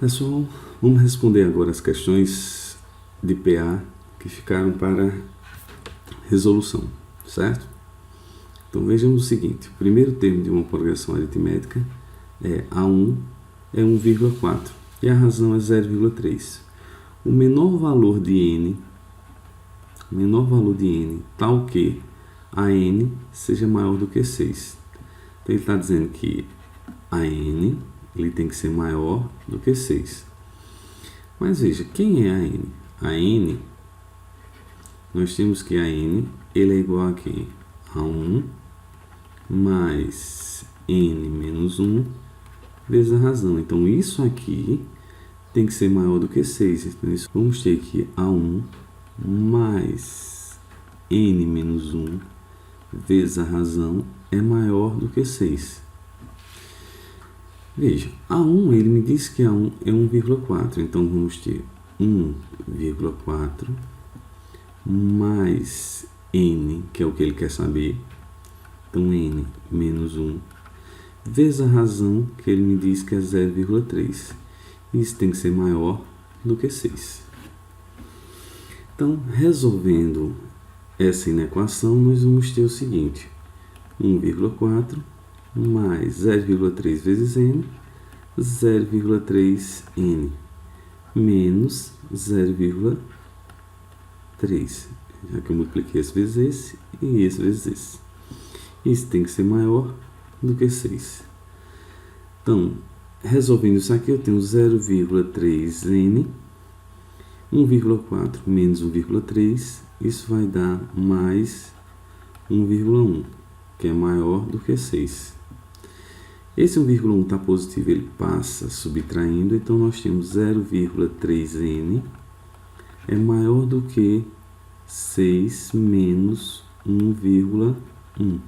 Pessoal, vamos responder agora as questões de PA que ficaram para resolução, certo? Então vejamos o seguinte: o primeiro termo de uma progressão aritmética é A1 é 1,4 e a razão é 0,3. O menor valor de n tal que a n seja maior do que 6. Então ele está dizendo que a n ele tem que ser maior do que 6. Mas veja, quem é a n? A n, nós temos que a n ele é igual a quem? A 1 mais n menos 1 vezes a razão. Então isso aqui tem que ser maior do que 6. Então isso, vamos ter que A1 mais n menos 1 vezes a razão é maior do que 6. Veja, A1 ele me diz que A1 é 1,4. Então vamos ter 1,4 mais n, que é o que ele quer saber. Então n menos 1 vezes a razão, que ele me diz que é 0,3. Isso tem que ser maior do que 6. Então, resolvendo essa inequação, nós vamos ter o seguinte: 1,4 mais 0,3 vezes n, 0,3n, menos 0,3. Já que eu multipliquei esse vezes esse e esse vezes esse. Isso tem que ser maior do que 6. Então, resolvendo isso aqui, eu tenho 0,3n, 1,4 menos 1,3, isso vai dar mais 1,1, que é maior do que 6. Esse 1,1 está positivo, ele passa subtraindo, então nós temos 0,3n é maior do que 6 menos 1,1.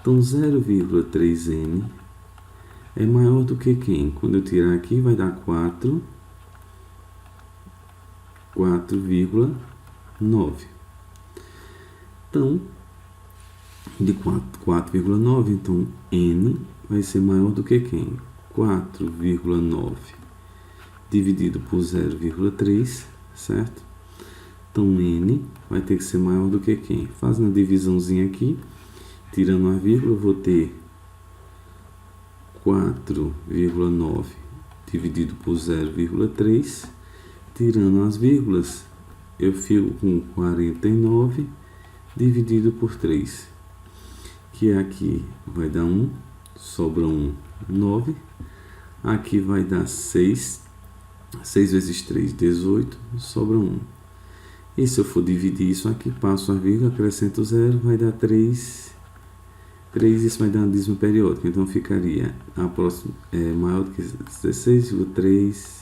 Então 0,3n é maior do que quem? Quando eu tirar aqui vai dar 4,9. Então, de 4,9, então n vai ser maior do que quem? 4,9 dividido por 0,3, certo? Então n vai ter que ser maior do que quem? Fazendo a divisãozinha aqui, tirando a vírgula, eu vou ter 4,9 dividido por 0,3. Tirando as vírgulas, eu fico com 49 dividido por 3. Que aqui vai dar 1, sobra 1, 9. Aqui vai dar 6. 6 vezes 3, 18, sobra 1. E se eu for dividir isso aqui, passo a vírgula, acrescento 0, vai dar 3. 3, isso vai dar uma dízima periódica. Então ficaria a próxima maior do que 16,3,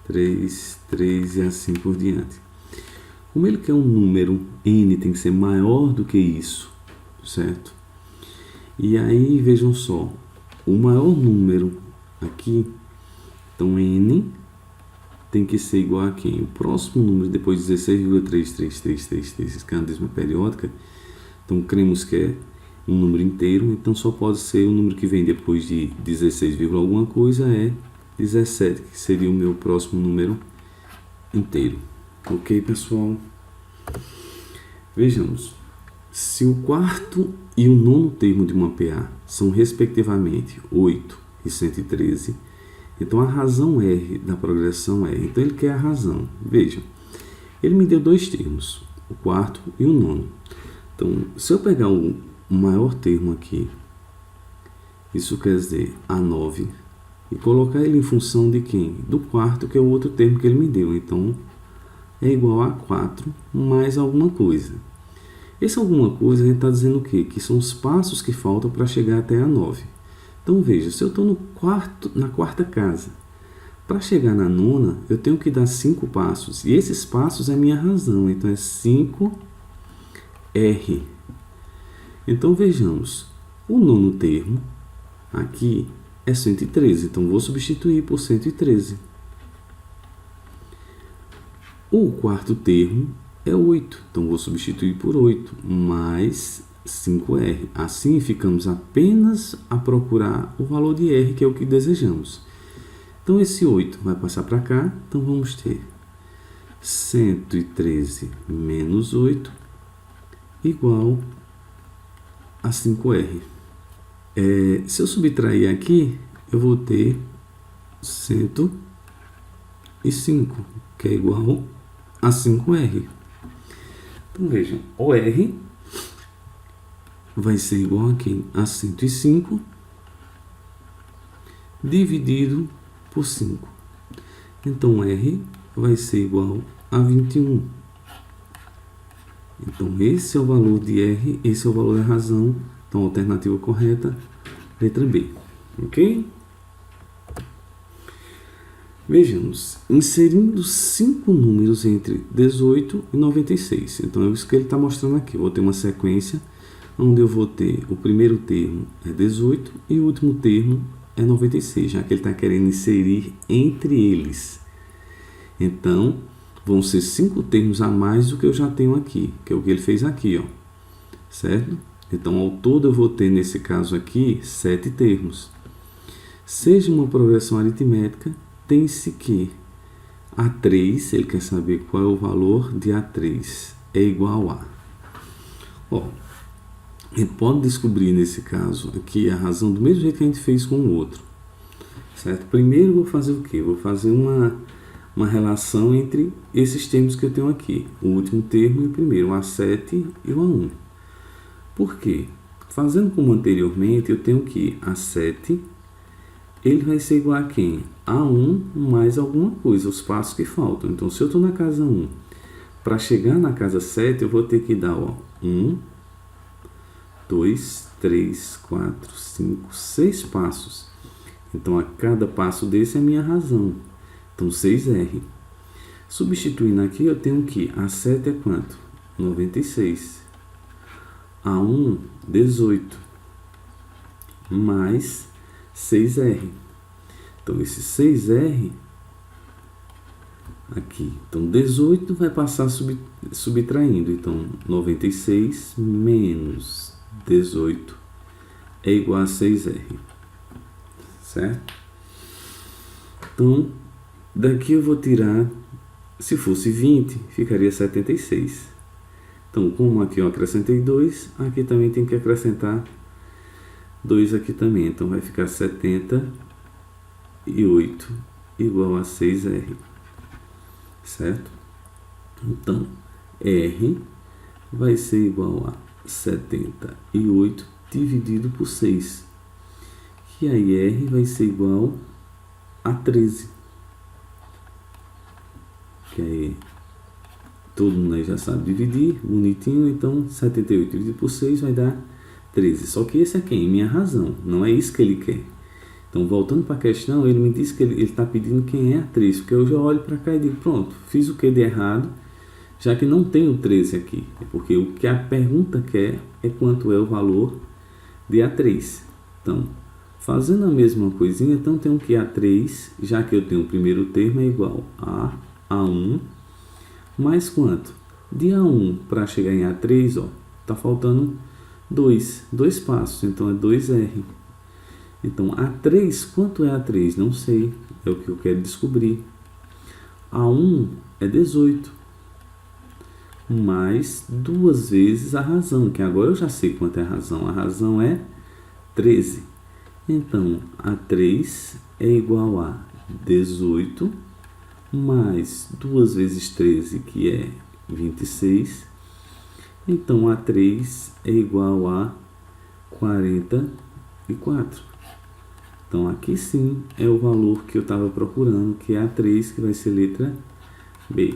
3, 3 e assim por diante. Como ele quer um número, n tem que ser maior do que isso, certo? E aí, vejam só, o maior número aqui, então n tem que ser igual a quem? O próximo número, depois de 16,3333, que é uma dízima periódica, então cremos que é um número inteiro, então só pode ser o número que vem depois de 16, alguma coisa é 17, que seria o meu próximo número inteiro. Ok, pessoal? Vejamos. Se o quarto e o nono termo de uma PA são respectivamente 8 e 113, então a razão R da progressão é, então ele quer a razão. Vejam, ele me deu dois termos, o quarto e o nono. Então, se eu pegar o maior termo aqui, isso quer dizer A9, e colocar ele em função de quem? Do quarto, que é o outro termo que ele me deu. Então, é igual a 4 mais alguma coisa. Esse alguma coisa a gente está dizendo o quê? Que são os passos que faltam para chegar até a 9. Então, veja, se eu estou na quarta casa, para chegar na nona, eu tenho que dar 5 passos. E esses passos é a minha razão. Então, é 5R. Então, vejamos. O nono termo aqui é 113. Então, vou substituir por 113. O quarto termo é 8. Então, vou substituir por 8. Mais 5R. Assim, ficamos apenas a procurar o valor de R, que é o que desejamos. Então, esse 8 vai passar para cá. Então, vamos ter 113 menos 8 igual a 5R. Se eu subtrair aqui, eu vou ter 105, que é igual a 5R. Então, vejam, o R vai ser igual a quem? A 105 dividido por 5. Então, R vai ser igual a 21. Então, esse é o valor de R, esse é o valor da razão. Então, a alternativa correta, letra B. Ok? Vejamos, inserindo 5 números entre 18 e 96. Então, é isso que ele está mostrando aqui. Eu vou ter uma sequência onde eu vou ter o primeiro termo é 18 e o último termo é 96, já que ele está querendo inserir entre eles. Então, vão ser 5 termos a mais do que eu já tenho aqui, que é o que ele fez aqui, ó. Certo? Então, ao todo, eu vou ter, nesse caso aqui, 7 termos. Seja uma progressão aritmética, tem-se que A3, ele quer saber qual é o valor de A3, é igual a... Ó, ele pode descobrir, nesse caso aqui, a razão do mesmo jeito que a gente fez com o outro. Certo? Primeiro, eu vou fazer o quê? Vou fazer uma relação entre esses termos que eu tenho aqui. O último termo e o primeiro, o A7 e o A1. Por quê? Fazendo como anteriormente, eu tenho que A7, ele vai ser igual a quem? A1 mais alguma coisa, os passos que faltam. Então, se eu estou na casa 1, para chegar na casa 7, eu vou ter que dar 1, 2, 3, 4, 5, 6 passos. Então, a cada passo desse é a minha razão. Então, 6R. Substituindo aqui, eu tenho que A7 é quanto? 96. A1, 18. Mais 6R. Então, esse 6R aqui. Então, 18 vai passar subtraindo. Então, 96 menos 18 é igual a 6R. Certo? Então, daqui eu vou tirar, se fosse 20, ficaria 76. Então, como aqui eu acrescentei 2, aqui também tem que acrescentar 2 aqui também. Então, vai ficar 78 igual a 6R. Certo? Então, R vai ser igual a 78 dividido por 6. E aí, R vai ser igual a 13. Que aí, todo mundo aí já sabe dividir, bonitinho. Então, 78 dividido por 6 vai dar 13. Só que esse aqui é minha razão, não é isso que ele quer. Então, voltando para a questão, ele me disse que ele está pedindo quem é a 3, porque eu já olho para cá e digo, pronto, fiz o que de errado, já que não tem o 13 aqui. Porque o que a pergunta quer é quanto é o valor de A3. Então, fazendo a mesma coisinha, então tenho que A3, já que eu tenho o primeiro termo, é igual a A1, mais quanto? De A1 para chegar em A3, ó, tá faltando 2 passos, então é 2R. Então, A3, quanto é A3? Não sei, é o que eu quero descobrir. A1 é 18, mais 2 vezes a razão, que agora eu já sei quanto é a razão é 13. Então, A3 é igual a 18, mais 2 vezes 13, que é 26. Então, A3 é igual a 44. Então, aqui sim é o valor que eu estava procurando, que é A3, que vai ser letra B.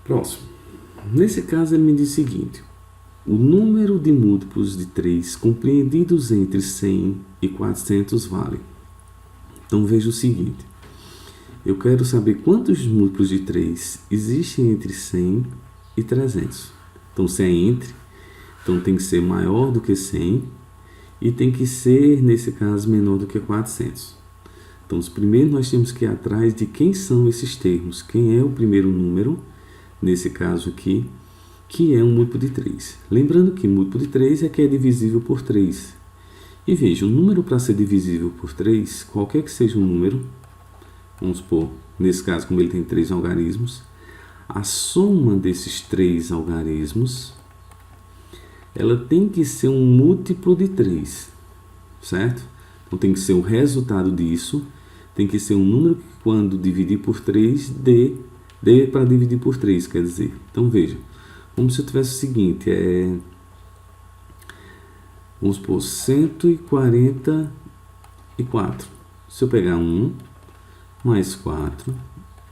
Próximo. Nesse caso, ele me diz o seguinte: o número de múltiplos de 3 compreendidos entre 100 e 400 vale. Então, veja o seguinte. Eu quero saber quantos múltiplos de 3 existem entre 100 e 300. Então, se é entre, então tem que ser maior do que 100 e tem que ser, nesse caso, menor do que 400. Então, primeiro nós temos que ir atrás de quem são esses termos. Quem é o primeiro número, nesse caso aqui, que é um múltiplo de 3. Lembrando que múltiplo de 3 é que é divisível por 3. E veja, o número para ser divisível por 3, qualquer que seja o número, vamos supor, nesse caso, como ele tem 3 algarismos, a soma desses 3 algarismos, ela tem que ser um múltiplo de 3, certo? Então tem que ser o resultado disso, tem que ser um número que quando dividir por 3, dê para dividir por 3, quer dizer. Então veja, como se eu tivesse o seguinte, vamos supor, 144. Se eu pegar 1, mais 4,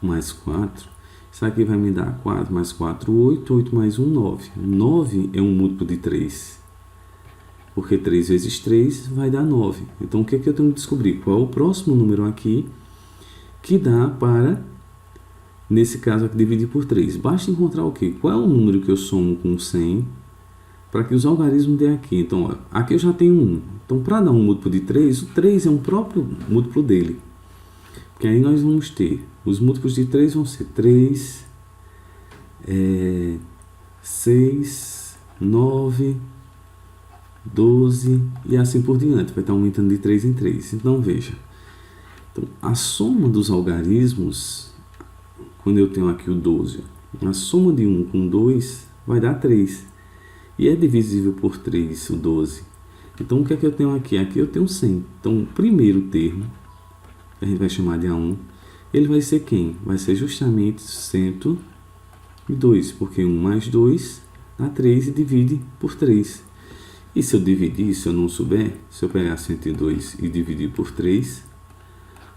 mais 4, isso aqui vai me dar 4 mais 4, 8, 8 mais 1, 9. 9 é um múltiplo de 3, porque 3 vezes 3 vai dar 9. Então, o que é que eu tenho que descobrir? Qual é o próximo número aqui que dá para, nesse caso aqui, dividir por 3? Basta encontrar o quê? Qual é o número que eu somo com 100 para que os algarismos dêem aqui? Então, ó, aqui eu já tenho 1. Então, para dar um múltiplo de 3, o 3 é um próprio múltiplo dele. Porque aí nós vamos ter, os múltiplos de 3 vão ser 3, 6, 9, 12 e assim por diante. Vai estar aumentando de 3 em 3. Então, veja. Então, a soma dos algarismos, quando eu tenho aqui o 12, a soma de 1 com 2 vai dar 3. E é divisível por 3 o 12. Então, o que é que eu tenho aqui? Aqui eu tenho 100. Então, o primeiro termo, a gente vai chamar de A1, ele vai ser quem? Vai ser justamente 102, porque 1 mais 2 dá 3 e divide por 3. E se eu dividir, se eu não souber, se eu pegar 102 e dividir por 3,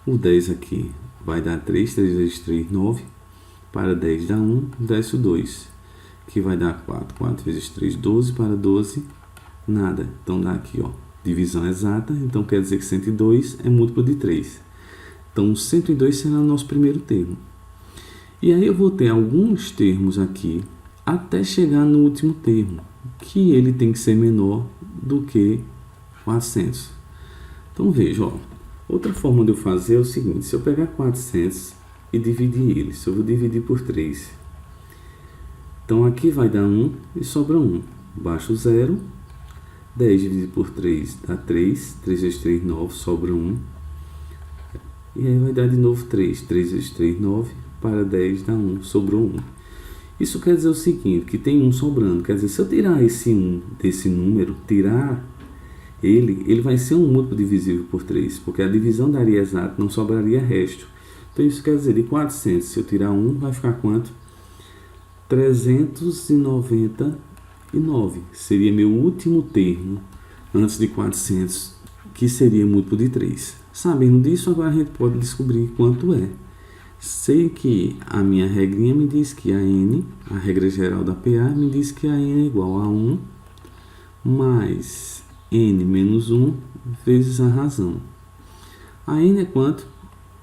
o 10 aqui vai dar 3, 3 vezes 3, 9, para 10 dá 1, desce o 2, que vai dar 4, 4 vezes 3, 12, para 12, nada. Então dá aqui, ó, divisão exata, então quer dizer que 102 é múltiplo de 3. Então, 102 será o nosso primeiro termo. E aí eu vou ter alguns termos aqui até chegar no último termo, que ele tem que ser menor do que 400. Então, veja, ó, outra forma de eu fazer é o seguinte, se eu pegar 400 e dividir ele, se eu vou dividir por 3, então aqui vai dar 1 e sobra 1. Baixa o 0, 10 dividido por 3 dá 3, 3 vezes 3, 9, sobra 1. E aí vai dar de novo 3. 3 vezes 3, 9. Para 10 dá 1. Sobrou 1. Isso quer dizer o seguinte, que tem 1 sobrando. Quer dizer, se eu tirar esse 1 desse número, tirar ele vai ser um múltiplo divisível por 3. Porque a divisão daria exato, não sobraria resto. Então isso quer dizer, de 400, se eu tirar 1, vai ficar quanto? 399. Seria meu último termo, antes de 400, que seria múltiplo de 3. Sabendo disso, agora a gente pode descobrir quanto é. Sei que a minha regrinha me diz que a n, a regra geral da PA, me diz que a n é igual a 1 mais n menos 1 vezes a razão. A n é quanto?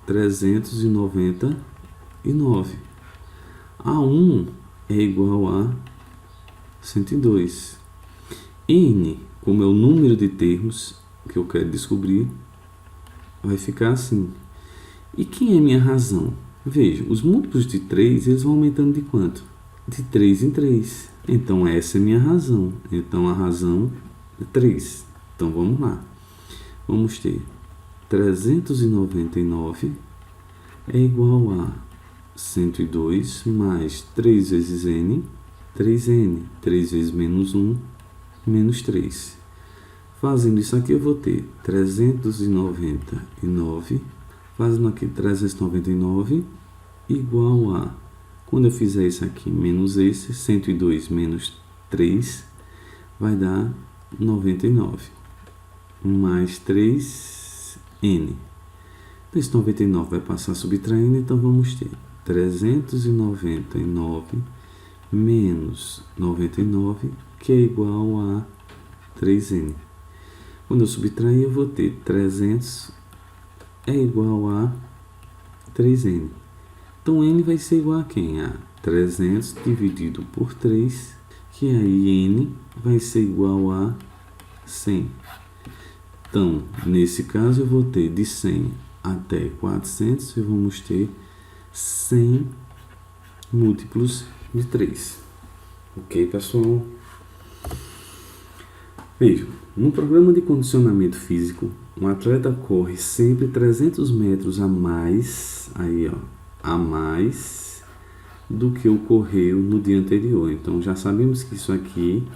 399. A 1 é igual a 102. N, como é o número de termos que eu quero descobrir, vai ficar assim. E quem é minha razão? Veja, os múltiplos de 3, eles vão aumentando de quanto? De 3 em 3. Então, essa é minha razão. Então, a razão é 3. Então, vamos lá. Vamos ter 399 é igual a 102 mais 3 vezes n, 3n. 3 vezes menos 1, menos 3. Fazendo isso aqui, eu vou ter 399, fazendo aqui 399, igual a, quando eu fizer isso aqui, menos esse, 102 menos 3, vai dar 99, mais 3n. Então, esse 99 vai passar subtraindo, então vamos ter 399 menos 99, que é igual a 3n. Quando eu subtrair, eu vou ter 300 é igual a 3n. Então, n vai ser igual a quem? A 300 dividido por 3, que aí n vai ser igual a 100. Então, nesse caso, eu vou ter de 100 até 400 e vamos ter 100 múltiplos de 3. Ok, pessoal? Vejam. No programa de condicionamento físico, um atleta corre sempre 300 metros a mais, a mais do que ocorreu no dia anterior. Então já sabemos que isso aqui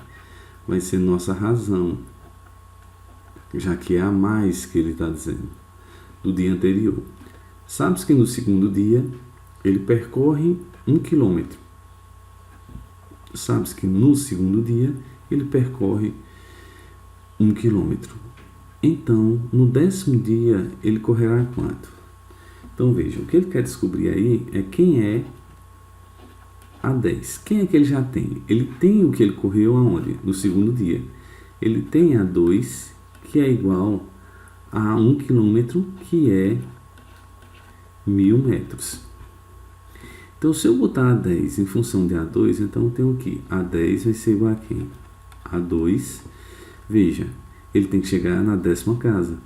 vai ser nossa razão, já que é a mais que ele está dizendo, do dia anterior. Sabes que no segundo dia ele percorre 1 quilômetro. Sabes que no segundo dia ele percorre 1 quilômetro. Então, no 10º dia, ele correrá quanto? Então, veja, o que ele quer descobrir aí é quem é a 10. Quem é que ele já tem? Ele tem o que ele correu aonde? No segundo dia. Ele tem a 2, que é igual a 1 quilômetro, que é 1000 metros. Então, se eu botar a 10 em função de A2, então eu tenho que A10 vai ser igual a quem? A2, veja, ele tem que chegar na 10ª casa.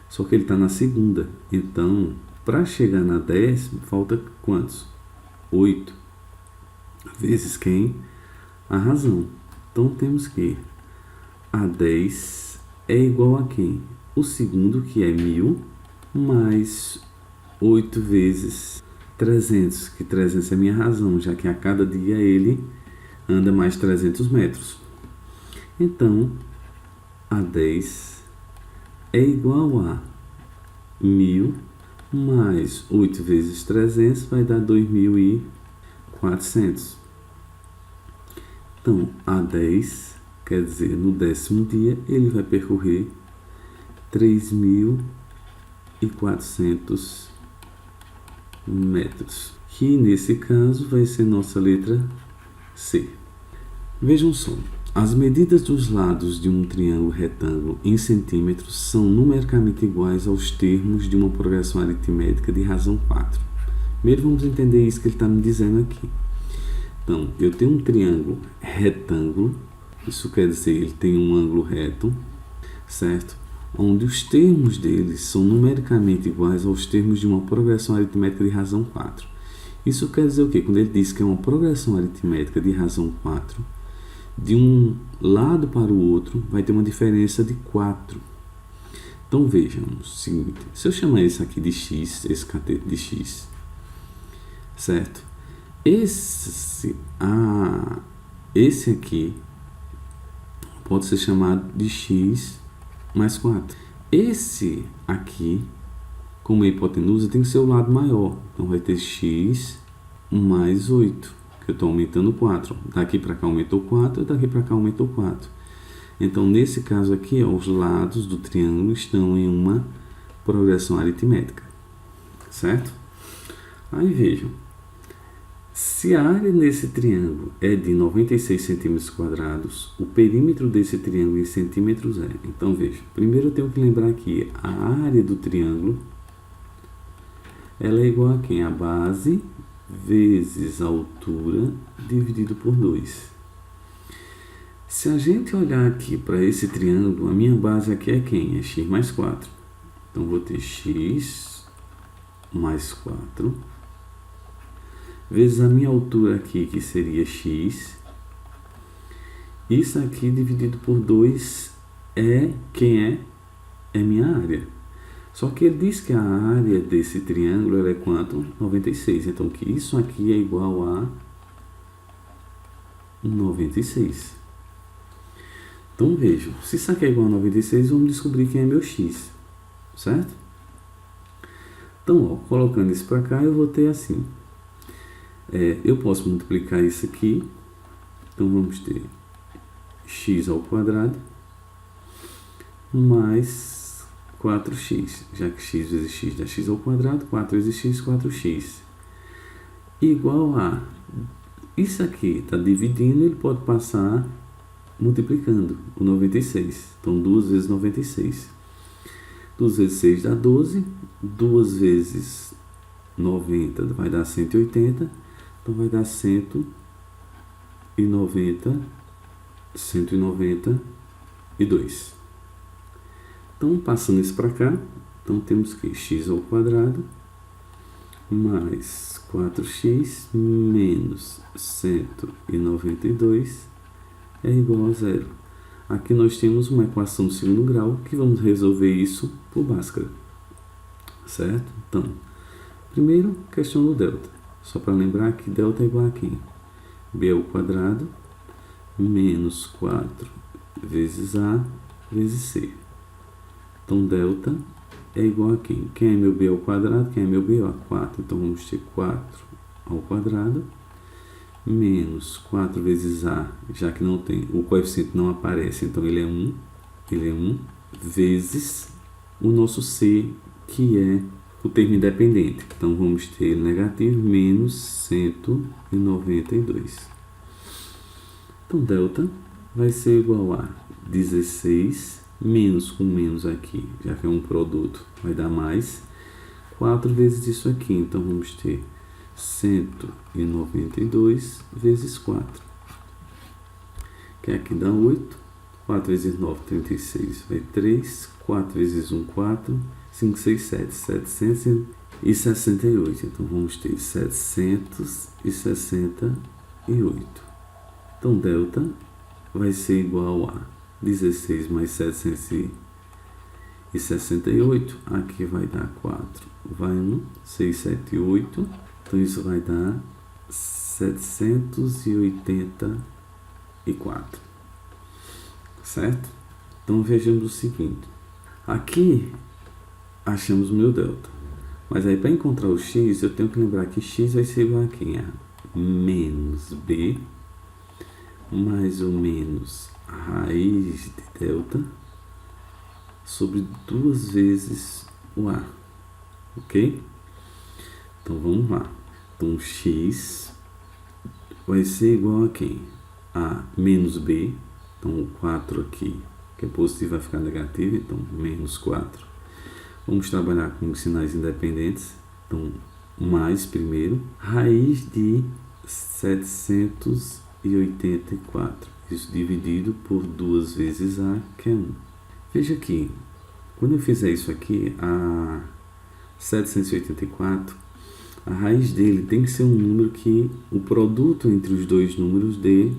Só que ele está na segunda. Então, para chegar na 10, falta quantos? 8. Vezes quem? A razão. Então, temos que A10 é igual a quem? O segundo, que é 1000, mais 8 vezes 300, que 300 é minha razão, já que a cada dia ele anda mais 300 metros. Então, A10 é igual a 1000 mais 8 vezes 300 vai dar 2400. Então, A10, quer dizer, no 10º dia, ele vai percorrer 3400 metros, que nesse caso vai ser nossa letra C. Vejam só, as medidas dos lados de um triângulo retângulo em centímetros são numericamente iguais aos termos de uma progressão aritmética de razão 4. Primeiro vamos entender isso que ele está me dizendo aqui. Então, eu tenho um triângulo retângulo, isso quer dizer ele tem um ângulo reto, certo? Onde os termos deles são numericamente iguais aos termos de uma progressão aritmética de razão 4. Isso quer dizer o quê? Quando ele diz que é uma progressão aritmética de razão 4, de um lado para o outro vai ter uma diferença de 4. Então vejamos o seguinte, se eu chamar esse aqui de x, esse cateto de x, certo? Esse aqui pode ser chamado de x mais 4. Esse aqui, como é hipotenusa, tem que ser o lado maior. Então vai ter x mais 8, que eu estou aumentando 4. Daqui para cá aumentou 4, daqui para cá aumentou 4. Então, nesse caso aqui, os lados do triângulo estão em uma progressão aritmética, certo? Aí vejam, se a área desse triângulo é de 96 centímetros quadrados, o perímetro desse triângulo em centímetros é. Então, veja, primeiro eu tenho que lembrar que a área do triângulo ela é igual a quem? A base vezes a altura dividido por 2. Se a gente olhar aqui para esse triângulo, a minha base aqui é quem? É x mais 4. Então, vou ter x mais 4 vezes a minha altura aqui, que seria x. Isso aqui dividido por 2 é quem é? É minha área. Só que ele diz que a área desse triângulo ela é quanto? 96. Então, que isso aqui é igual a 96. Então, vejam, se isso aqui é igual a 96, vamos descobrir quem é meu x, certo? Então, ó, colocando isso para cá, eu vou ter assim. Eu posso multiplicar isso aqui. Então, vamos ter x ao quadrado mais 4x, já que x vezes x dá x ao quadrado, 4 vezes x, 4x, igual a, isso aqui está dividindo, ele pode passar multiplicando o 96, então 2 vezes 96, 2 vezes 6 dá 12, 2 vezes 90 vai dar 180, então vai dar 192. Então, passando isso para cá, então temos que x ao quadrado mais 4x menos 192 é igual a 0. Aqui nós temos uma equação de segundo grau que vamos resolver isso por Bhaskara, certo? Então, primeiro, questão do delta. Só para lembrar que delta é igual a quem? B ao quadrado menos 4 vezes A vezes C. Então, delta é igual a quem? Quem é meu B ao quadrado? Quem é meu B? Ó, 4. Então, vamos ter 4 ao quadrado menos 4 vezes A, já que não tem, o coeficiente não aparece, então ele é 1, vezes o nosso C, que é o termo independente. Então, vamos ter negativo menos 192. Então, delta vai ser igual a 16, menos com menos aqui, já que é um produto, vai dar mais 4 vezes isso aqui. Então, vamos ter 192 vezes 4, que aqui dá 8. 4 vezes 9, 36, vai 3. 4 vezes 1, 4. 5, 6, 7, 768. Então, vamos ter 768. Então, delta vai ser igual a 16 mais 768. Aqui vai dar 4. Vai 1, 6, 7, 8. Então, isso vai dar 784. Certo? Então, vejamos o seguinte. Aqui, achamos o meu delta. Mas aí, para encontrar o x, eu tenho que lembrar que x vai ser igual a quem? A menos b mais ou menos a raiz de delta sobre 2 vezes o a. Ok? Então, vamos lá. Então, x vai ser igual a quem? A menos b. Então, o 4 aqui, que é positivo, vai ficar negativo. Então, menos 4. Vamos trabalhar com sinais independentes. Então, mais primeiro. Raiz de 784. Isso dividido por 2 vezes a, que é 1. Veja aqui. Quando eu fizer isso aqui, a 784, a raiz dele tem que ser um número que o produto entre os dois números dê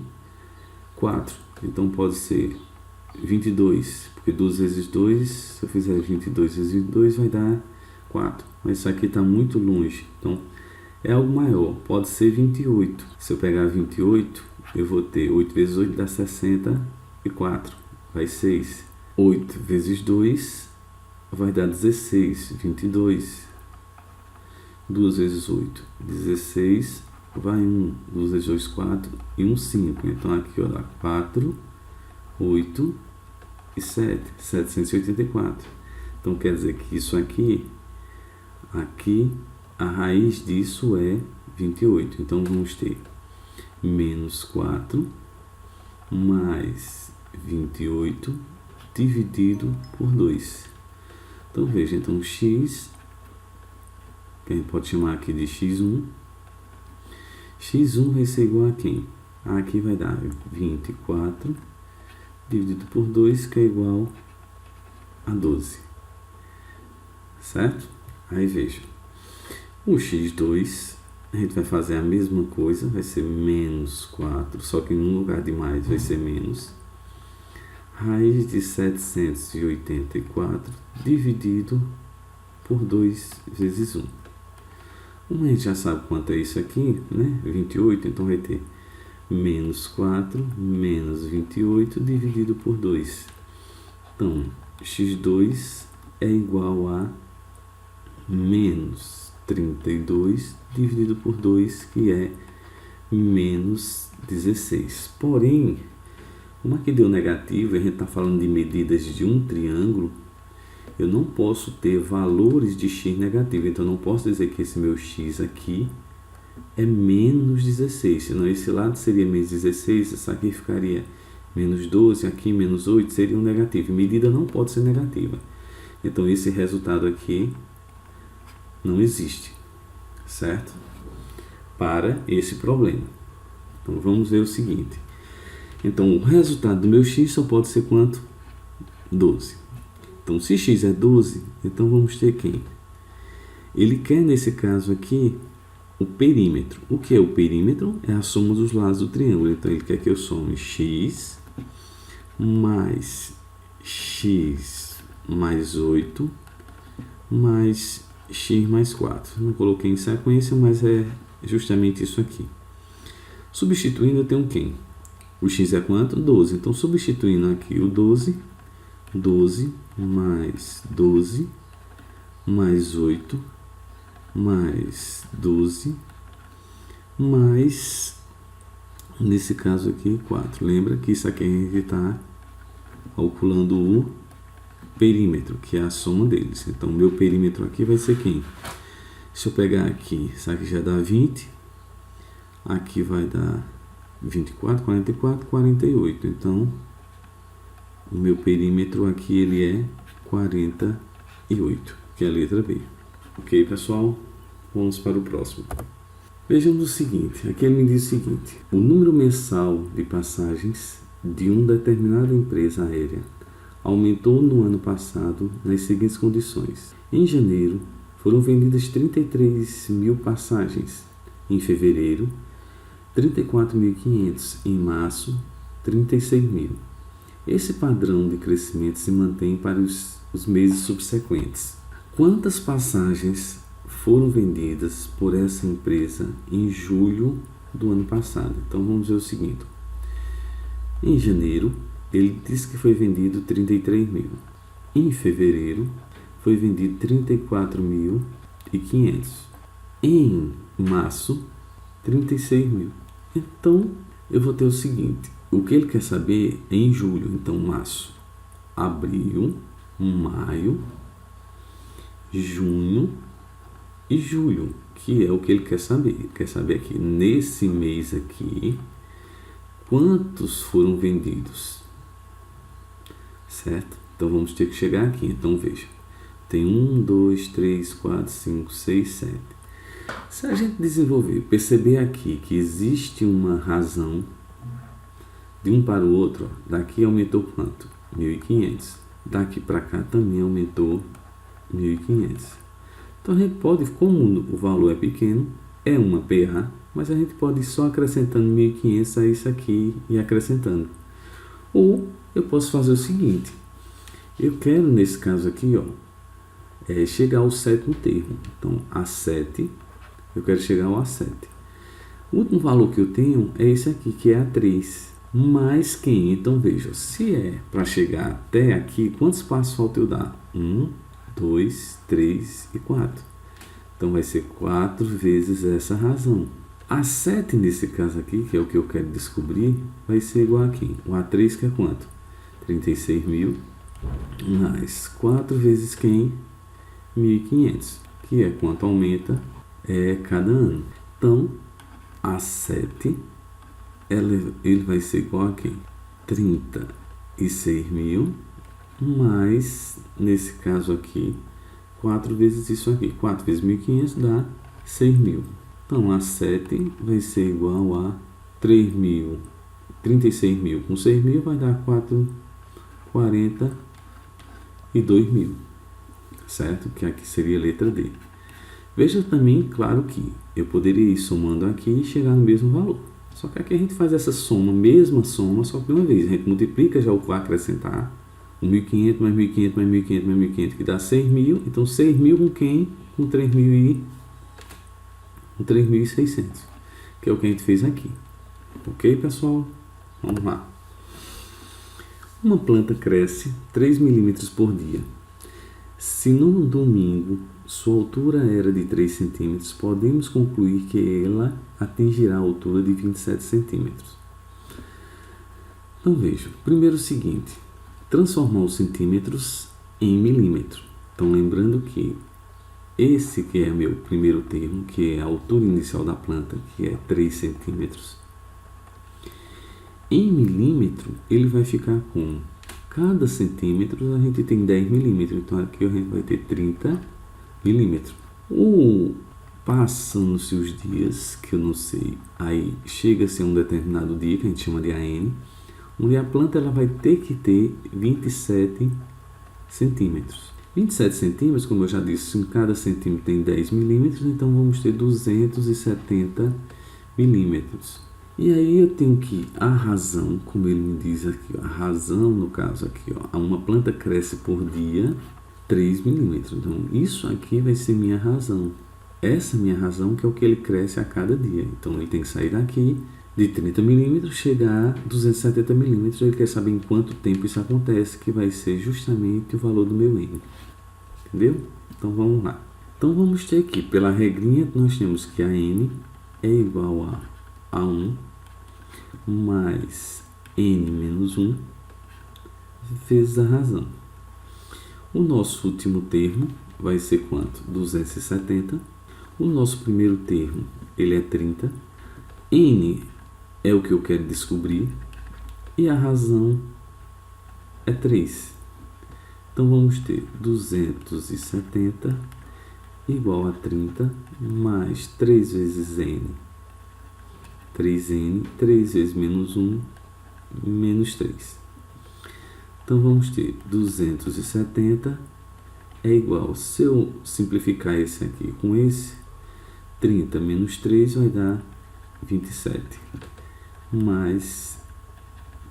4. Então, pode ser 22, porque 2 vezes 2, se eu fizer 22 vezes 2, vai dar 4. Mas isso aqui está muito longe. Então, é algo maior. Pode ser 28. Se eu pegar 28, eu vou ter 8 vezes 8 dá 64. Vai 6. 8 vezes 2 vai dar 16. 22. 2 vezes 8, 16, vai 1, 2 vezes 2, 4, e 1, 5. Então, aqui, ó, dá 4, 8 e 7, 784. Então, quer dizer que isso aqui, a raiz disso é 28. Então, vamos ter menos 4 mais 28 dividido por 2. Então, veja, então, x, que a gente pode chamar aqui de x1. x1 vai ser igual a quem? Aqui vai dar 24 dividido por 2, que é igual a 12. Certo? Aí veja. O x2, a gente vai fazer a mesma coisa, vai ser menos 4, só que no lugar de mais vai ser menos. Raiz de 784 dividido por 2 vezes 1. Como a gente já sabe quanto é isso aqui, né? 28, então vai ter menos 4 menos 28 dividido por 2. Então, x2 é igual a menos 32 dividido por 2, que é menos 16. Porém, como aqui deu negativo e a gente está falando de medidas de um triângulo, eu não posso ter valores de x negativo. Então, eu não posso dizer que esse meu x aqui é menos 16. Senão, esse lado seria menos 16, esse aqui ficaria menos 12, aqui menos 8, seria um negativo. Medida não pode ser negativa. Então, esse resultado aqui não existe, certo? Para esse problema. Então, vamos ver o seguinte. Então, o resultado do meu x só pode ser quanto? 12. Então, se x é 12, então vamos ter quem? Ele quer, nesse caso aqui, o perímetro. O que é o perímetro? É a soma dos lados do triângulo. Então, ele quer que eu some x mais x mais 8 mais x mais 4. Não coloquei em sequência, mas é justamente isso aqui. Substituindo, eu tenho quem? O x é quanto? 12. Então, substituindo aqui o 12, 12 mais 12 mais 8 mais 12 mais, nesse caso aqui, 4. Lembra que isso aqui a gente está calculando o perímetro, que é a soma deles. Então, meu perímetro aqui vai ser quem? Se eu pegar aqui, isso aqui já dá 20. Aqui vai dar 24, 44, 48. Então, o meu perímetro aqui ele é 48, que é a letra B. Ok, pessoal? Vamos para o próximo. Vejamos o seguinte, aqui ele me diz o seguinte: o número mensal de passagens de uma determinada empresa aérea aumentou no ano passado nas seguintes condições. Em janeiro, foram vendidas 33 mil passagens. Em fevereiro, 34.500. Em março, 36 mil. Esse padrão de crescimento se mantém para os meses subsequentes. Quantas passagens foram vendidas por essa empresa em julho do ano passado? Então vamos ver o seguinte. Em janeiro, ele disse que foi vendido 33 mil. Em fevereiro, foi vendido 34.500. Em março, 36 mil. Então, eu vou ter o seguinte. O que ele quer saber é em julho. Então, março, abril, maio, junho e julho, que é o que ele quer saber. Ele quer saber aqui, nesse mês aqui, quantos foram vendidos. Certo? Então, vamos ter que chegar aqui. Então, veja. Tem 1, 2, 3, 4, 5, 6, 7. Se a gente desenvolver, perceber aqui que existe uma razão de um para o outro, ó, daqui aumentou quanto? 1.500. Daqui para cá também aumentou 1.500. Então a gente pode, como o valor é pequeno, é uma PA, mas a gente pode ir só acrescentando 1.500 a isso aqui e acrescentando. Ou eu posso fazer o seguinte, eu quero nesse caso aqui, ó, chegar ao sétimo termo. Então A7, eu quero chegar ao A7. O último valor que eu tenho é esse aqui, que é A3. Mais quem? Então veja, se é para chegar até aqui, quantos passos falta eu dar? 1, 2, 3 e 4. Então vai ser 4 vezes essa razão. A7 nesse caso aqui, que é o que eu quero descobrir, vai ser igual a quem? O A3 que é quanto? 36 mil mais 4 vezes quem? 1.500, que é quanto aumenta cada ano. Então, A7 ele vai ser igual a quem? 36 mil mais, nesse caso aqui, 4 vezes isso aqui. 4 vezes 1.500 dá 6 mil. Então, A7 vai ser igual a 36 mil com 6 mil vai dar 42 mil. Certo? Que aqui seria a letra D. Veja também, claro que eu poderia ir somando aqui e chegar no mesmo valor. Só que aqui a gente faz essa soma, mesma soma, só que de uma vez. A gente multiplica já o que vai acrescentar. 1.500 mais 1.500 mais 1.500 mais 1.500, que dá 6 mil. Então, 6 mil com quem? Com 3.600. Que é o que a gente fez aqui. Ok, pessoal? Vamos lá. Uma planta cresce 3 milímetros por dia. Se no domingo sua altura era de 3 centímetros, podemos concluir que ela atingirá a altura de 27 centímetros. Então veja, primeiro o seguinte, transformar os centímetros em milímetro. Então lembrando que esse que é meu primeiro termo, que é a altura inicial da planta, que é 3 centímetros, em milímetro ele vai ficar com cada centímetro a gente tem 10 milímetros, então aqui a gente vai ter 30 milímetros. Passando-se os dias, que eu não sei, aí chega-se a um determinado dia, que a gente chama de AN, onde a planta ela vai ter que ter 27 centímetros. 27 centímetros, como eu já disse, em cada centímetro tem 10 milímetros, então vamos ter 270 milímetros. E aí eu tenho que a razão, como ele me diz aqui, ó, a razão no caso aqui, ó, uma planta cresce por dia 3 milímetros. Então isso aqui vai ser minha razão. Essa minha razão que é o que ele cresce a cada dia. Então ele tem que sair daqui de 30 milímetros, chegar a 270 milímetros. Ele quer saber em quanto tempo isso acontece, que vai ser justamente o valor do meu N. Entendeu? Então vamos lá. Então vamos ter aqui, pela regrinha, nós temos que a N é igual a 1 mais N menos 1 vezes a razão. O nosso último termo vai ser quanto? 270. O nosso primeiro termo, ele é 30. N é o que eu quero descobrir. E a razão é 3. Então vamos ter 270 igual a 30 mais 3 vezes N. 3N, 3 vezes menos 1, menos 3. Então vamos ter 270 é igual, se eu simplificar esse aqui com esse, 30 menos 3 vai dar 27, mais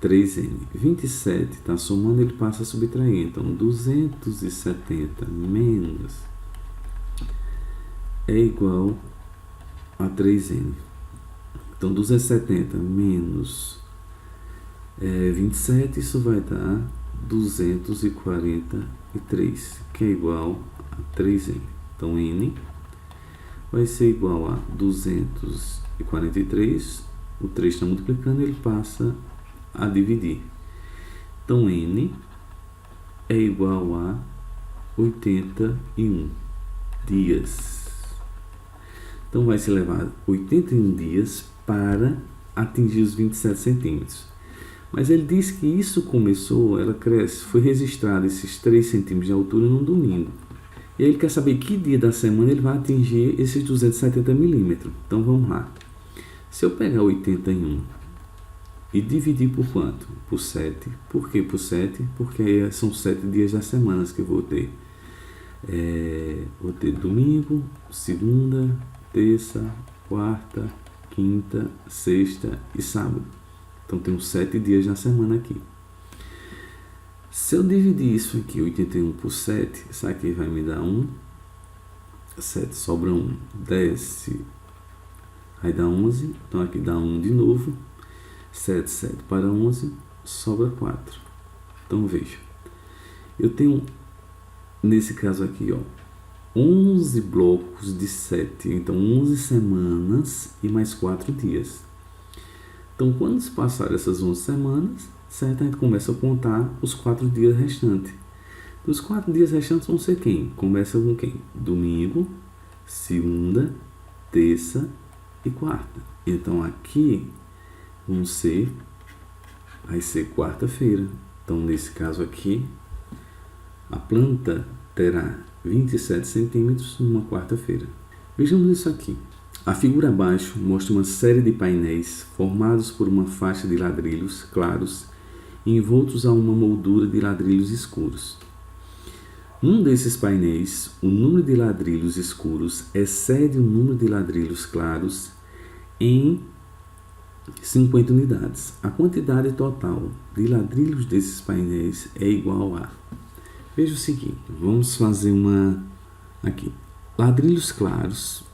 3N. 27 está somando, ele passa a subtrair. Então 270 menos é igual a 3N. Então 270 menos 27, isso vai dar 243, que é igual a 3N. Então N vai ser igual a 243, o 3 está multiplicando, ele passa a dividir. Então N é igual a 81 dias. Então vai se levar 81 dias para atingir os 27 centímetros. Mas ele diz que isso começou, ela cresce, foi registrado esses 3 centímetros de altura num domingo. E aí ele quer saber que dia da semana ele vai atingir esses 270 milímetros. Então vamos lá. Se eu pegar 81 e dividir por quanto? Por 7. Por que por 7? Porque são 7 dias da semana que eu vou ter. Vou ter domingo, segunda, terça, quarta, quinta, sexta e sábado. Então tenho 7 dias na semana aqui. Se eu dividir isso aqui, 81 por 7, isso aqui vai me dar 1. 7 sobra 1, desce, vai dar 11. Então aqui dá 1 de novo. 7 para 11, sobra 4. Então veja, eu tenho, nesse caso aqui, ó, 11 blocos de 7. Então 11 semanas e mais 4 dias. Então, quando se passar essas 11 semanas, certo? A gente começa a contar os 4 dias restantes. Os 4 dias restantes vão ser quem? Começa com quem? Domingo, segunda, terça e quarta. Então, aqui vai ser quarta-feira. Então, nesse caso aqui, a planta terá 27 centímetros numa quarta-feira. Vejamos isso aqui. A figura abaixo mostra uma série de painéis formados por uma faixa de ladrilhos claros envoltos a uma moldura de ladrilhos escuros. Num desses painéis, o número de ladrilhos escuros excede o número de ladrilhos claros em 50 unidades. A quantidade total de ladrilhos desses painéis é igual a... Veja o seguinte, vamos fazer aqui. Ladrilhos claros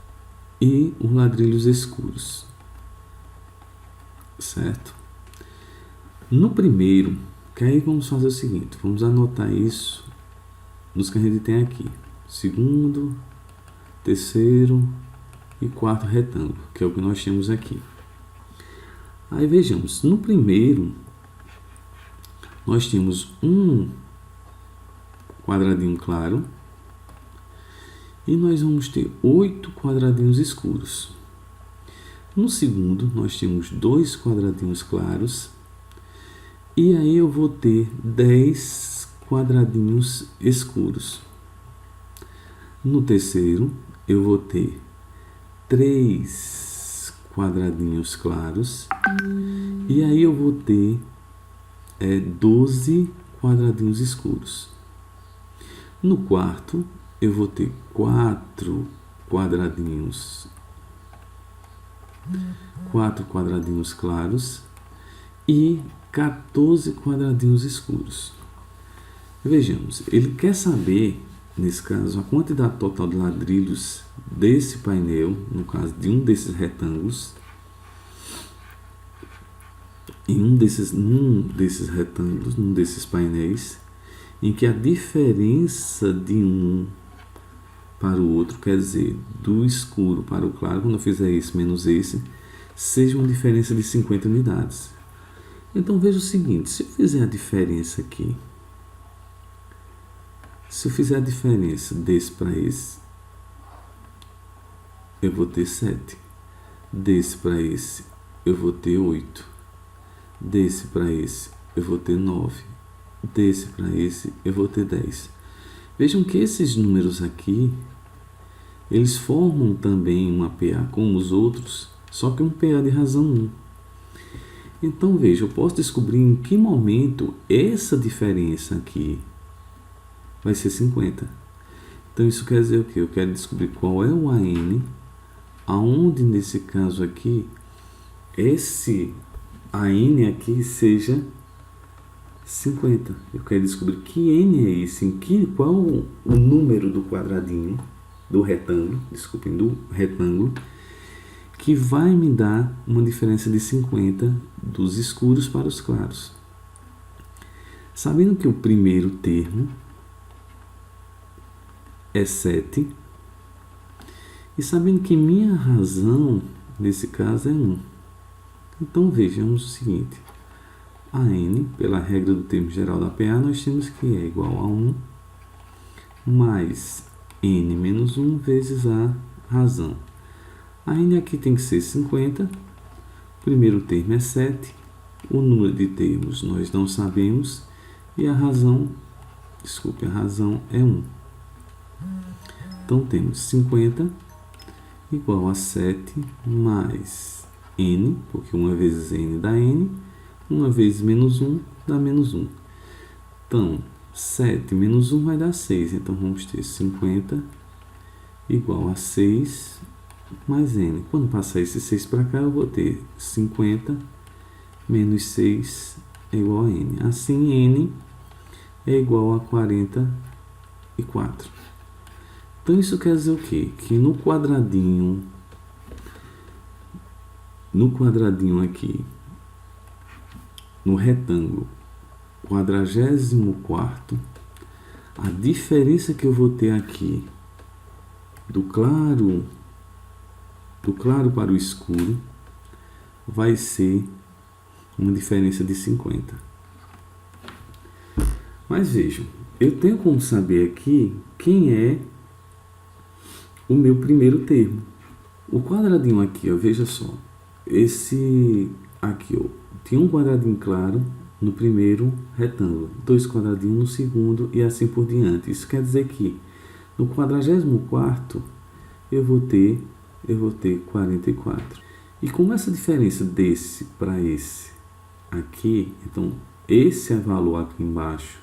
e os ladrilhos escuros, certo? No primeiro, que aí vamos fazer o seguinte, vamos anotar isso nos que a gente tem aqui, segundo, terceiro e quarto retângulo, que é o que nós temos aqui. Aí vejamos, no primeiro nós temos um quadradinho claro e nós vamos ter 8 quadradinhos escuros. No segundo, nós temos 2 quadradinhos claros. E aí eu vou ter 10 quadradinhos escuros. No terceiro, eu vou ter 3 quadradinhos claros. E aí eu vou ter 12 quadradinhos escuros. No quarto, eu vou ter 4 quadradinhos 4 quadradinhos claros e 14 quadradinhos escuros. Vejamos, ele quer saber, nesse caso, a quantidade total de ladrilhos desse painel, no caso de um desses retângulos, em num desses retângulos, num desses painéis, em que a diferença de um para o outro, quer dizer, do escuro para o claro, quando eu fizer esse menos esse, seja uma diferença de 50 unidades. Então veja o seguinte, se eu fizer a diferença aqui, se eu fizer a diferença desse para esse, eu vou ter 7. Desse para esse, eu vou ter 8. Desse para esse, eu vou ter 9. Desse para esse, eu vou ter 10. Vejam que esses números aqui, eles formam também uma PA como os outros, só que um PA de razão 1. Então, veja, eu posso descobrir em que momento essa diferença aqui vai ser 50. Então, isso quer dizer o quê? Eu quero descobrir qual é o AN, aonde, nesse caso aqui, esse AN aqui seja 50. Eu quero descobrir que N é esse, qual o número do quadradinho, do retângulo, que vai me dar uma diferença de 50 dos escuros para os claros. Sabendo que o primeiro termo é 7, e sabendo que minha razão, nesse caso, é 1. Então, vejamos o seguinte. A n, pela regra do termo geral da PA, nós temos que é igual a 1 mais n menos 1 vezes a razão. A n aqui tem que ser 50, o primeiro termo é 7, o número de termos nós não sabemos, e a razão é 1. Então, temos 50 igual a 7 mais n, porque 1 vezes n dá n, 1 vezes menos 1 dá menos 1. Então, 7 menos 1 vai dar 6. Então, vamos ter 50 igual a 6 mais n. Quando passar esse 6 para cá, eu vou ter 50 menos 6 é igual a n. Assim, n é igual a 44. Então, isso quer dizer o quê? Que no quadradinho aqui, no retângulo 44º, a diferença que eu vou ter aqui do claro para o escuro vai ser uma diferença de 50. Mas vejam, eu tenho como saber aqui quem é o meu primeiro termo. O quadradinho aqui, ó, veja só, esse aqui, ó, tinha um quadradinho claro no primeiro retângulo, 2 quadradinhos no segundo e assim por diante. Isso quer dizer que no 44º eu vou ter 44. E como essa diferença desse para esse aqui, então esse é valor aqui embaixo,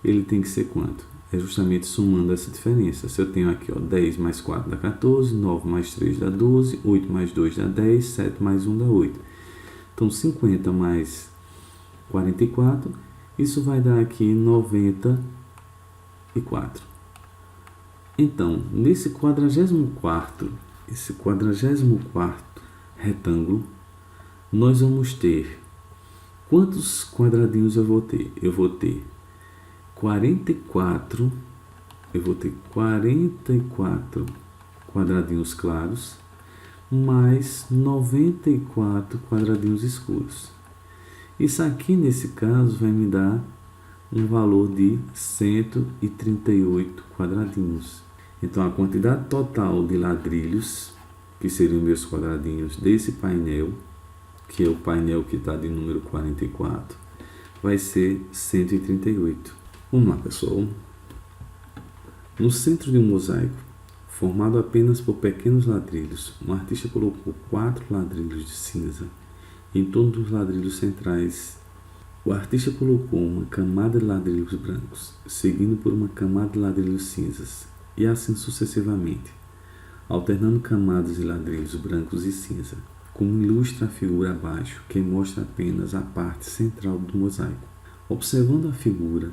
ele tem que ser quanto? É justamente somando essa diferença. Se eu tenho aqui, ó, 10 mais 4 dá 14, 9 mais 3 dá 12, 8 mais 2 dá 10, 7 mais 1 dá 8. Então, 50 mais 44, isso vai dar aqui 94. Então, nesse 44º retângulo, nós vamos ter quantos quadradinhos eu vou ter? Eu vou ter 44 quadradinhos claros mais 94 quadradinhos escuros. Isso aqui, nesse caso, vai me dar um valor de 138 quadradinhos. Então, a quantidade total de ladrilhos, que seriam meus quadradinhos desse painel, que é o painel que está de número 44, vai ser 138. Vamos lá, pessoal. No centro de um mosaico, formado apenas por pequenos ladrilhos, um artista colocou 4 ladrilhos de cinza em torno dos ladrilhos centrais. O artista colocou uma camada de ladrilhos brancos, seguindo por uma camada de ladrilhos cinzas, e assim sucessivamente. alternando camadas de ladrilhos brancos e cinza, como ilustra a figura abaixo, que mostra apenas a parte central do mosaico. Observando a figura,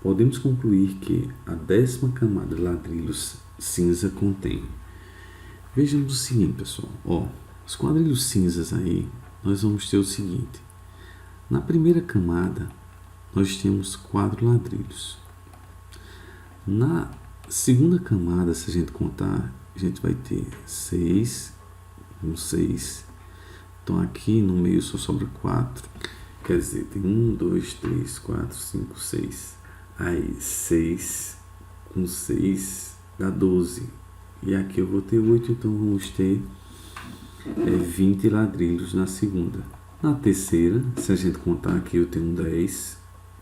podemos concluir que a 10ª camada de ladrilhos cinza contém. Vejamos o seguinte, pessoal. Os quadrilhos cinzas aí, nós vamos ter o seguinte. Na primeira camada, nós temos 4 ladrilhos. Na segunda camada, se a gente contar, a gente vai ter 6, 6. Então aqui no meio só sobra 4. Quer dizer, tem 1, 2, 3, 4, 5, 6. Aí 6 com 6 dá 12. E aqui eu vou ter 8, então vamos ter 20 ladrilhos na segunda. Na terceira, se a gente contar aqui, eu tenho 10.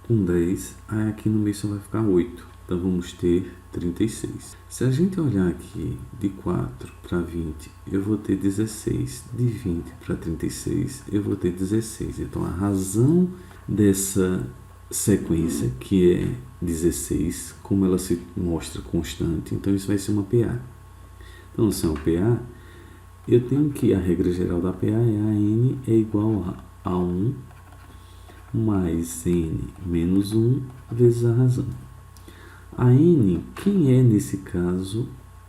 Com 10, aí aqui no meio só vai ficar 8. Então vamos ter 36. Se a gente olhar aqui de 4 para 20, eu vou ter 16. De 20 para 36, eu vou ter 16. Então a razão dessa sequência, que é 16, como ela se mostra constante, então isso vai ser uma PA. Então, se é um PA, eu tenho que a regra geral da PA é a n é igual a 1 mais n menos 1 vezes a razão. A n, quem é nesse caso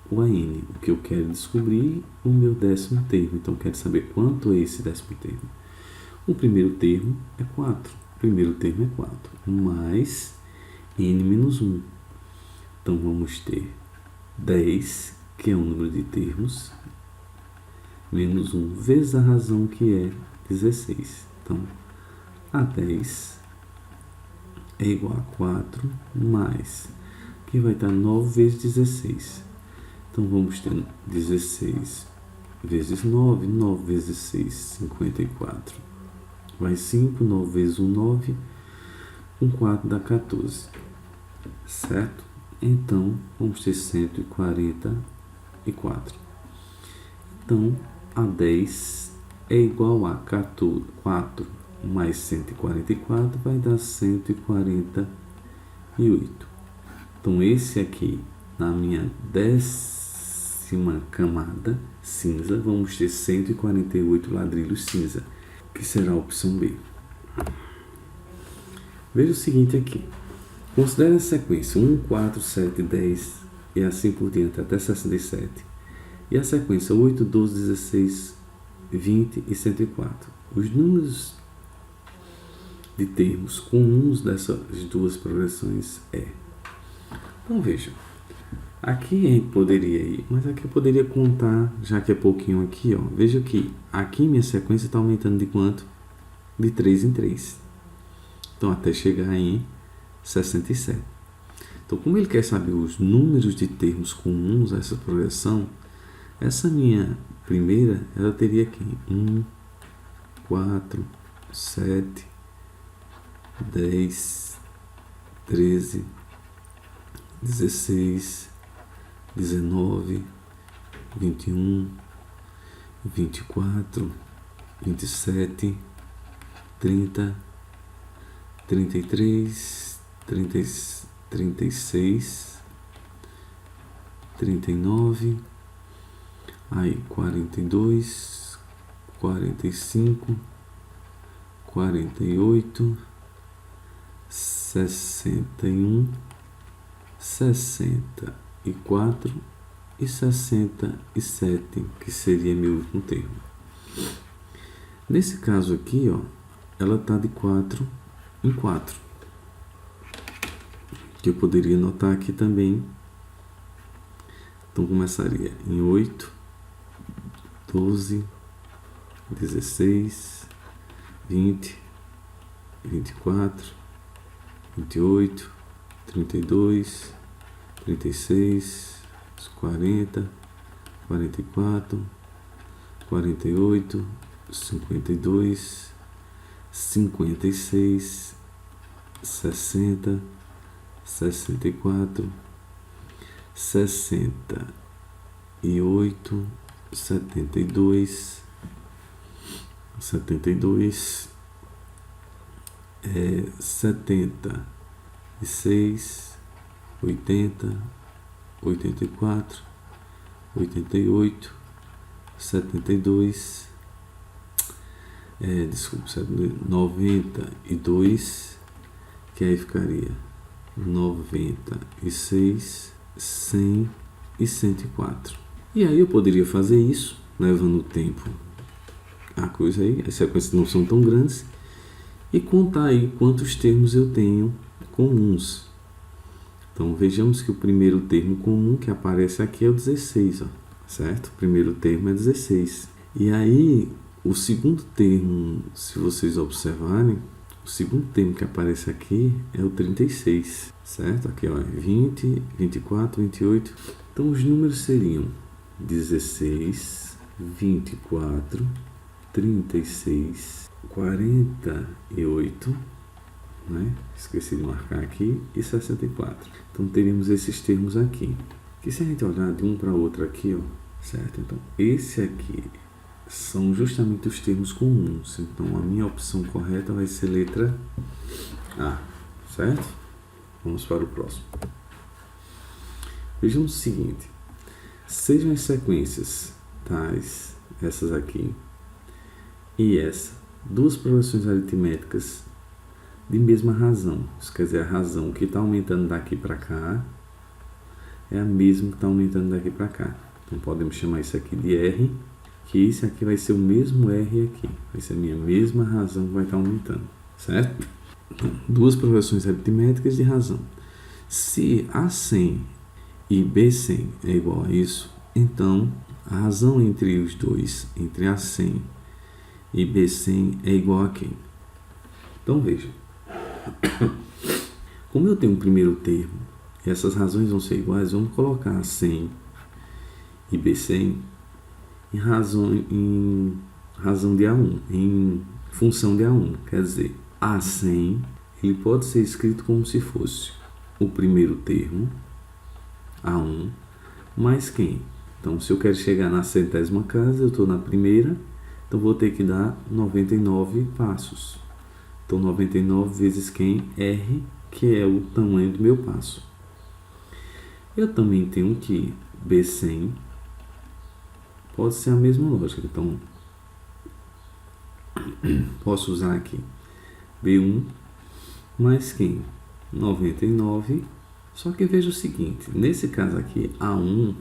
o AN? O que eu quero descobrir, o meu 10º termo. Então, eu quero saber quanto é esse 10º termo. O primeiro termo é 4. O primeiro termo é 4, mais n menos 1. Então, vamos ter 10, que é o número de termos, menos 1 vezes a razão, que é 16. Então, a 10 é igual a 4 mais, que vai dar 9 vezes 16. Então, vamos ter 16 vezes 9, 9 vezes 6, 54. Vai 5, 9 vezes 1, 9, com 4 dá 14. Certo? Então, vamos ter 144. Então, a 10 é igual a 4 mais 144, vai dar 148. Então, esse aqui, na minha 10ª camada cinza, vamos ter 148 ladrilhos cinza, que será a opção B. Veja o seguinte aqui. Considere a sequência 1, 4, 7, 10 e assim por diante até 67. E a sequência 8, 12, 16, 20 e 104. Os números de termos comuns dessas duas progressões é. Então veja, aqui a gente poderia ir, mas aqui eu poderia contar, já que é pouquinho aqui, ó. Veja que aqui minha sequência está aumentando de quanto? De 3 em 3. Então até chegar em 67. Então, como ele quer saber os números de termos comuns a essa progressão, essa minha primeira, ela teria aqui 1, 4, 7, 10, 13, 16, 19, 21, 24, 27, 30, 33, 36, 39, aí 42, 45, 48, 61, 64 e 67, que seria meu último termo. Nesse caso aqui, ó, ela está de 4 em 4, que eu poderia anotar aqui também. Então começaria em 8, 12, 16, 20, 24, 28, 32, 36, 40, 44, 48, 52, 56, 60, 64, 68, 72, 72, 76, 80, 84, 88, 72, desculpa, 92, que aí ficaria 96, 100 e 104. E aí eu poderia fazer isso, levando o tempo, a coisa aí, as sequências não são tão grandes, e contar aí quantos termos eu tenho comuns. Então vejamos que o primeiro termo comum que aparece aqui é o 16, ó, certo? O primeiro termo é 16. E aí o segundo termo, se vocês observarem, o segundo termo que aparece aqui é o 36, certo? Aqui ó, 20, 24, 28. Então os números seriam 16, 24, 36, 48, né? Esqueci de marcar aqui, e 64. Então teríamos esses termos aqui, que se a gente olhar de um para outro aqui, ó, certo? Então esse aqui são justamente os termos comuns. Então a minha opção correta vai ser letra A, certo? Vamos para o próximo. Vejamos o seguinte: sejam as sequências tais, essas aqui e essa, duas progressões aritméticas de mesma razão. Isso quer dizer, a razão que está aumentando daqui para cá é a mesma que está aumentando daqui para cá. Então podemos chamar isso aqui de R, que esse aqui vai ser o mesmo R aqui. Vai ser a minha mesma razão que vai estar aumentando, certo? Então, duas progressões aritméticas de razão. Se A100 e B100 é igual a isso, então a razão entre os dois, entre A100 e B100, é igual a quem? Então veja, como eu tenho um primeiro termo e essas razões vão ser iguais, vamos colocar A100 e B100 em razão de A1, em função de A1. Quer dizer, A100 ele pode ser escrito como se fosse o primeiro termo, A1, mais quem? Então, se eu quero chegar na centésima casa, eu estou na primeira, então vou ter que dar 99 passos. Então, 99 vezes quem? R, que é o tamanho do meu passo. Eu também tenho que B100 pode ser a mesma lógica. Então, posso usar aqui B1 mais quem? 99. Só que veja o seguinte, nesse caso aqui, A1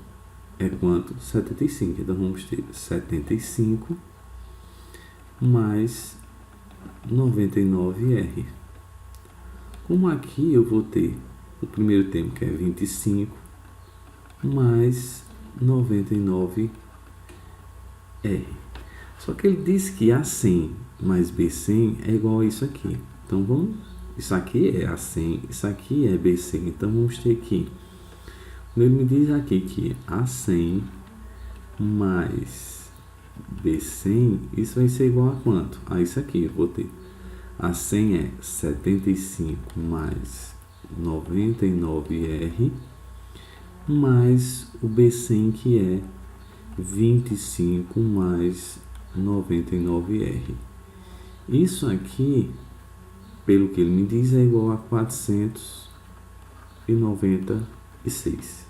é quanto? 75. Então, vamos ter 75 mais 99R. Como aqui eu vou ter o primeiro termo, que é 25, mais 99R. Só que ele diz que A100 mais B100 é igual a isso aqui. Então, vamos... Isso aqui é A100, isso aqui é B100. Então, vamos ter aqui... Ele me diz aqui que A100 mais B100, isso vai ser igual a quanto? A isso aqui, eu vou ter. A100 é 75 mais 99R, mais o B100, que é 25 mais 99R. Isso aqui, pelo que ele me diz, é igual a 496.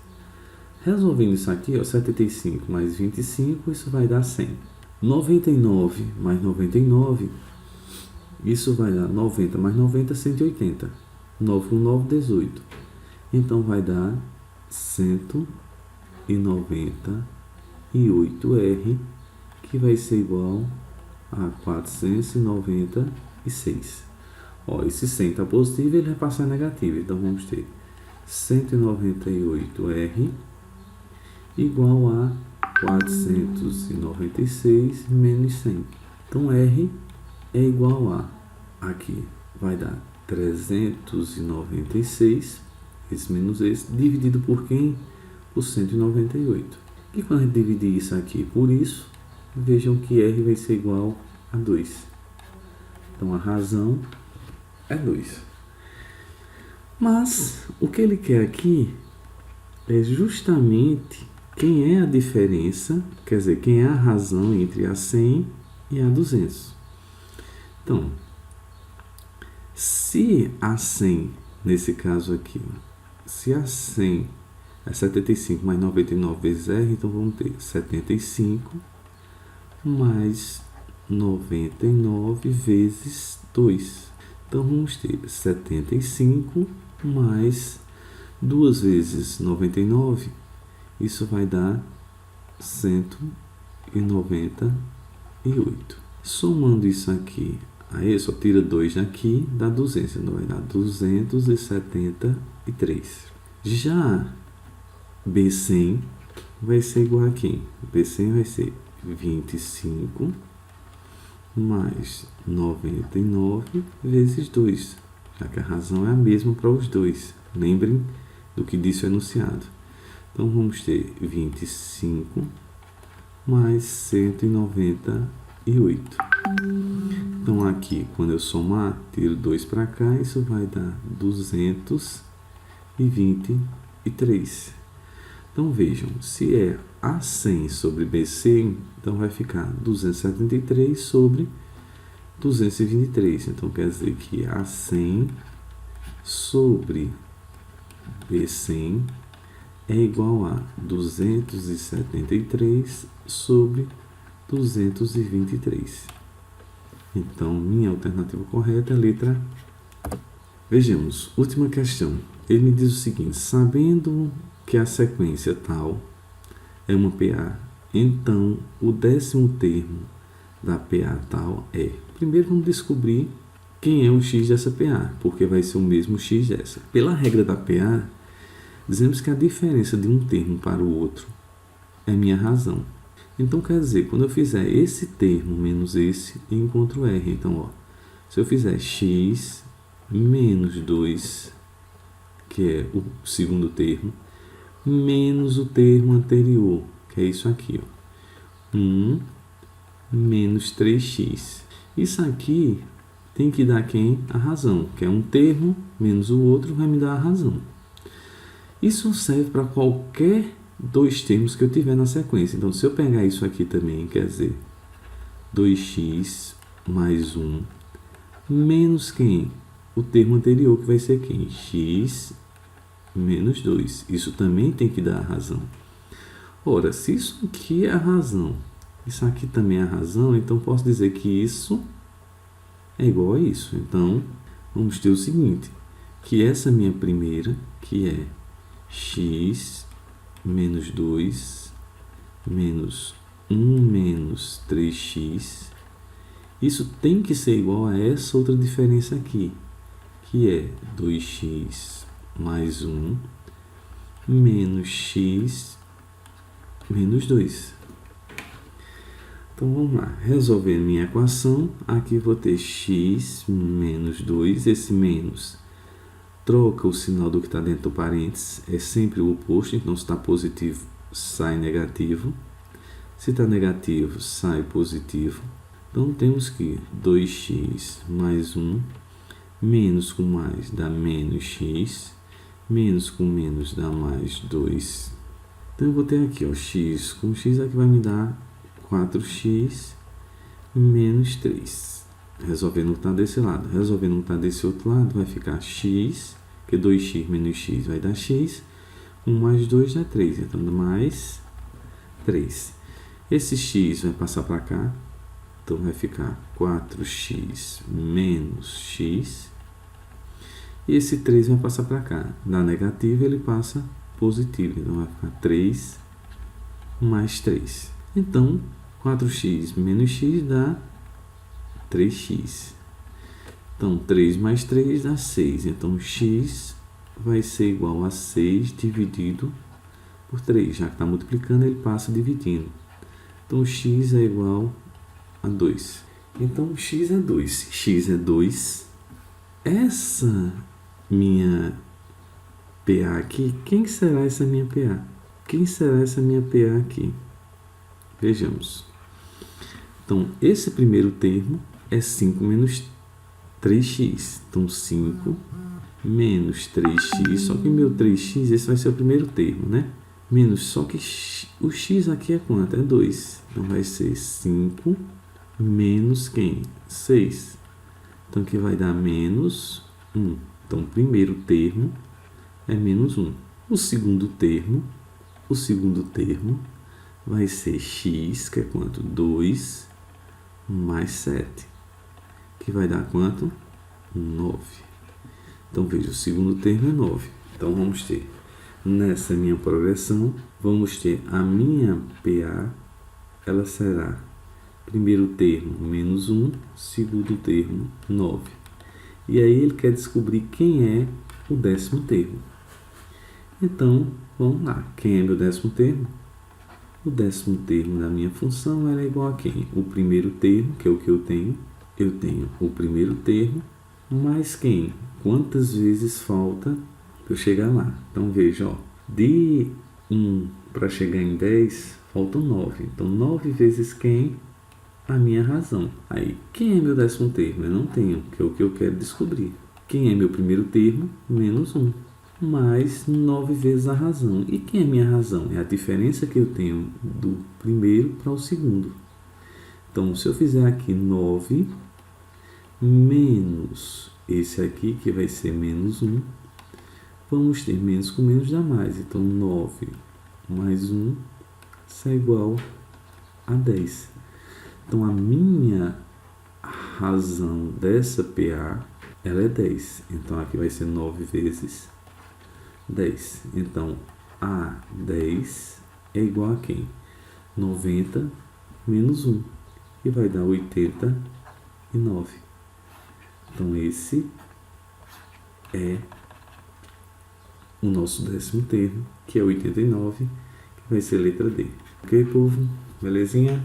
Resolvendo isso aqui, ó, 75 mais 25, isso vai dar 100. 99 mais 99, isso vai dar 90 mais 90, 180. 9 com 9, 18. Então vai dar 198R, que vai ser igual a 496. Ó, esse 100 está positivo, ele vai passar negativo. Então vamos ter 198R igual a 496 menos 100. Então R é igual a, aqui vai dar 396, esse menos esse, dividido por quem? Por 198. E quando a gente dividir isso aqui por isso, vejam que R vai ser igual a 2. Então a razão é 2. Mas o que ele quer aqui é justamente quem é a diferença, quer dizer, quem é a razão entre a 100 e a 200. Então, se a 100, nesse caso aqui, se a 100, É 75 mais 99 vezes R, então vamos ter 75 mais 99 vezes 2. Então vamos ter 75 mais 2 vezes 99, isso vai dar 198. Somando isso aqui, aí só tira 2 daqui, dá 200, então vai dar 273. Já B100 vai ser igual a quem? B100 vai ser 25 mais 99 vezes 2, já que a razão é a mesma para os dois. Lembrem do que disse o enunciado. Então, vamos ter 25 mais 198. Então, aqui, quando eu somar, tiro 2 para cá, isso vai dar 223. Então, vejam, se é A100 sobre B100, então vai ficar 273 sobre 223. Então, quer dizer que A100 sobre B100 é igual a 273 sobre 223. Então, minha alternativa correta é a letra A. Vejamos, última questão. Ele me diz o seguinte: sabendo que a sequência tal é uma PA, então o 10º termo da PA tal é... Primeiro vamos descobrir quem é o x dessa PA, porque vai ser o mesmo x dessa. Pela regra da PA, dizemos que a diferença de um termo para o outro é minha razão. Então, quer dizer, quando eu fizer esse termo menos esse, eu encontro R. Então, ó, se eu fizer x menos 2, que é o segundo termo, menos o termo anterior, que é isso aqui, ó, 1 menos 3x. Isso aqui tem que dar quem? A razão, que é um termo menos o outro vai me dar a razão. Isso serve para qualquer dois termos que eu tiver na sequência. Então, se eu pegar isso aqui também, quer dizer, 2x mais 1 menos quem? O termo anterior, que vai ser quem? X menos 2. Isso também tem que dar a razão. Ora, se isso aqui é a razão, isso aqui também é a razão, então posso dizer que isso é igual a isso. Então, vamos ter o seguinte, que essa minha primeira, que é x menos 2 menos 1 menos 3x, isso tem que ser igual a essa outra diferença aqui, que é 2x mais 1 menos x menos 2. Então, vamos lá. Resolvendo minha equação, aqui vou ter x menos 2, esse menos troca o sinal do que está dentro do parênteses, é sempre o oposto, então se está positivo, sai negativo. Se está negativo, sai positivo. Então, temos que 2x mais 1, menos com mais dá menos x, menos com menos dá mais 2. Então, eu vou ter aqui, ó, x com x, aqui vai me dar 4x menos 3. Resolvendo o que está desse lado. Resolvendo o que está desse outro lado, vai ficar x, que 2x menos x vai dar x. 1 mais 2 dá 3, então dá mais 3. Esse x vai passar para cá, então vai ficar 4x menos x. E esse 3 vai passar para cá. Dá negativo, ele passa positivo, então vai ficar 3 mais 3. Então, 4x menos x dá 3x. Então, 3 mais 3 dá 6. Então, x vai ser igual a 6 dividido por 3. Já que está multiplicando, ele passa dividindo. Então, x é igual a 2. Então, x é 2. Se x é 2, essa minha PA aqui, quem será essa minha PA? Quem será essa minha PA aqui? Vejamos. Então, esse primeiro termo é 5 menos 3x. Então, 5 menos 3x, só que meu 3x, esse vai ser o primeiro termo, né? Menos, só que o x aqui é quanto? É 2. Então, vai ser 5 menos quem? 6. Então, aqui vai dar menos 1. Então, o primeiro termo é menos 1. O segundo termo vai ser x, que é quanto? 2 mais 7, que vai dar quanto? 9. Então, veja, o segundo termo é 9. Então, vamos ter, nessa minha progressão, vamos ter a minha PA, ela será primeiro termo, menos 1, segundo termo, 9. E aí, ele quer descobrir quem é o décimo termo. Então, vamos lá. Quem é meu décimo termo? O décimo termo da minha função é igual a quem? O primeiro termo, que é o que eu tenho. Eu tenho o primeiro termo, mais quem? Quantas vezes falta para eu chegar lá? Então, veja, ó, de 1 para chegar em 10, faltam 9. Então, 9 vezes quem? A minha razão. Aí, quem é meu décimo termo? Eu não tenho, que é o que eu quero descobrir. Quem é meu primeiro termo? Menos 1. Mais 9 vezes a razão. E quem é minha razão? É a diferença que eu tenho do primeiro para o segundo. Então, se eu fizer aqui 9 menos esse aqui, que vai ser menos 1, vamos ter menos com menos dá mais. Então, 9 mais 1 isso é igual a 10. Então, a minha razão dessa PA, ela é 10. Então, aqui vai ser 9 vezes 10. Então, a 10 é igual a quem? 90 menos 1, que vai dar 89. Então, esse é o nosso décimo termo, que é 89, que vai ser a letra D. Ok, povo? Belezinha?